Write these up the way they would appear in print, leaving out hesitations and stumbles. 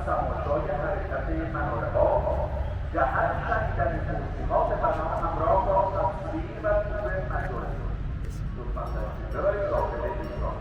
تماشای حرکت مناره‌ها جهت شنیدن توضیحات برنامه همراه با تصویر و صور مجازی لطفا تصویرهای داخل ایران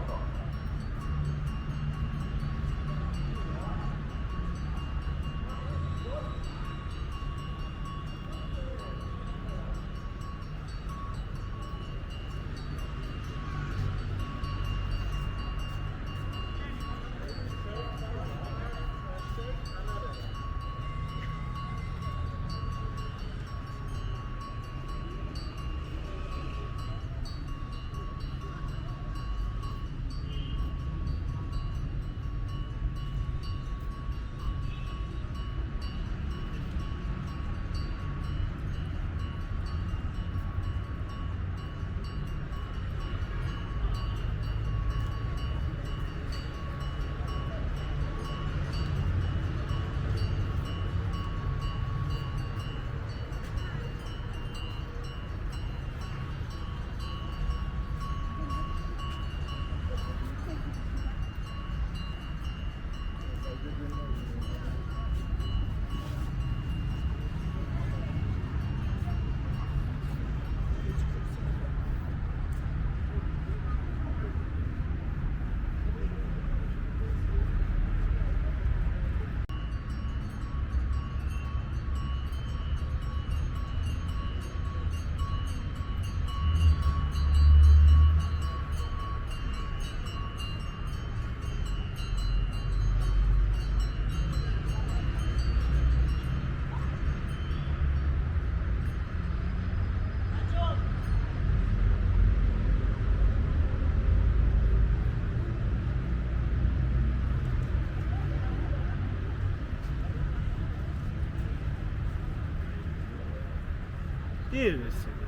دیر رسید.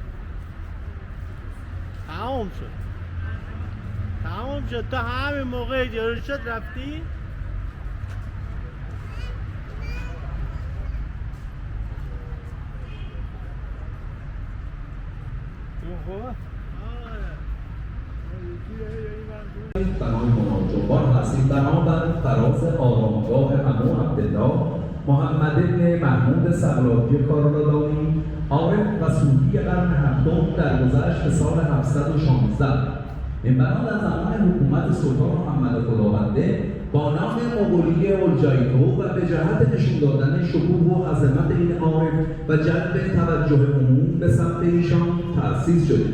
تمام شد تا همین موقع جارو شد رفتی؟ برای مناجبان هستیم بنابر فراز آرامگاه عمو عبدالله محمد بن محمود سقلاطی کارآبادی عارف و صوفی قرن هفتم در گذشت به سال 716 این بنا در زمان حکومت سلطان محمد خداونده با نام مغولی اولجایتو و به جهت نشون دادن شکوه و عظمت این عارف و جلب توجه عموم به سمت ایشان تأسیس شده.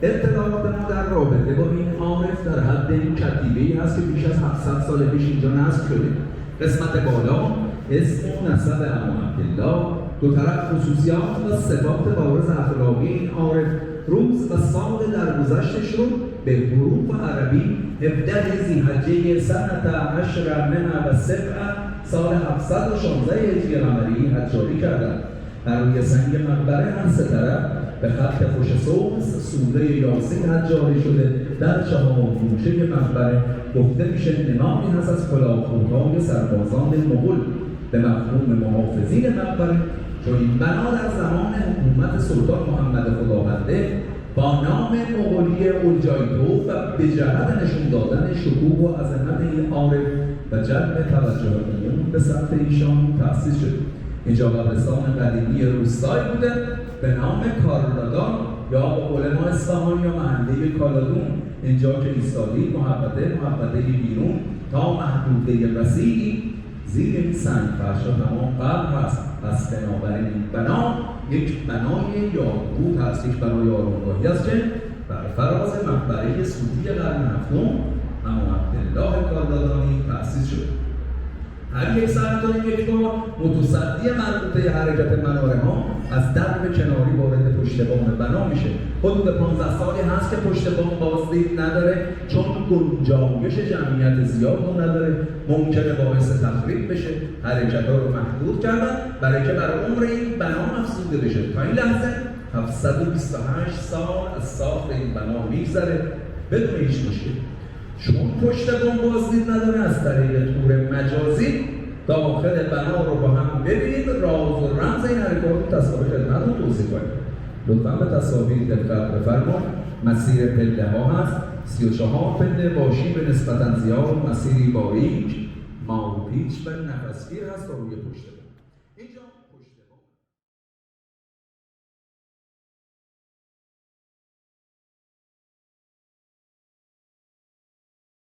اطلاعات ما در رابطه با این عارف در حد این کتیبه‌ای هست که بیش از 700 سال پیش اینجا نصب شده. قسمت بالا اسم و نسب عمو عبدالله، دو طرف خصوصیات و صفات بارز اخلاقی این عارف، روز و سال درگذشتش رو به حروف عربی 17 ذی‌حجه سنة 10 سال 716 هجری قمری حجاری کردند. بر روی سنگ مقبره هر سه طرف به خط خوش سوز سوره یاسین حجاری شده. در چهار گوشه مقبره گفته میشه نمانی هست از کلاهخودهای سربازان مغول به مفهوم محافظین مقبره، چون این بنا در زمان حکومت سلطان محمد خداونده با نام مغولی اولجایتو و به جهت نشون دادن شکوه و عظمت این عارف و جلب توجه عموم به سمت ایشان تأسیس شد. اینجا قبرستان قدیمی روستایی بوده به نام کارلادان یا با علما اصفهانی یا محله کالادون. اینجا که ایستادی محبته بیرون تا محدوده وسیعی زیر این سنگ فرشا تمام قبر هست. پس بنابراین این بنا یک بنای یاقوت هست، یک بنای آرامگاهی است که بر فراز مقبره صوفی قرن هفتم عمو عبدالله کارلادانی تأسیس شد. هر یک ساعت تا یک بار متصدی مربوطه حرکت مناره ها از درب کناری وارد پشت بام بنا میشه. حدود 15 سالی هست که پشت بام بازدید نداره، چون گنجایش جمعیت زیاد رو نداره، ممکنه باعث تخریب بشه. حرکت ها رو محدود کردن برای که بر عمر این بنا افزوده بشه. تا این لحظه 728 سال از ساخت این بنا میگذره بدون هیچ مشکل. چون پشت بام بازدید نداره، از طریق تور مجازی داخل بنا رو با هم ببینید، راز و رمز این حرکات تصاویر خدمتتون توضیح کنید. لطفاً به تصاویر دقت بفرمایید. مسیر پله ها هست، 34 پله باشی به نسبتاً زیاد، مسیری باریک، ماهوپیچ و نفسگیر هست تا روی پشت بام. اینجا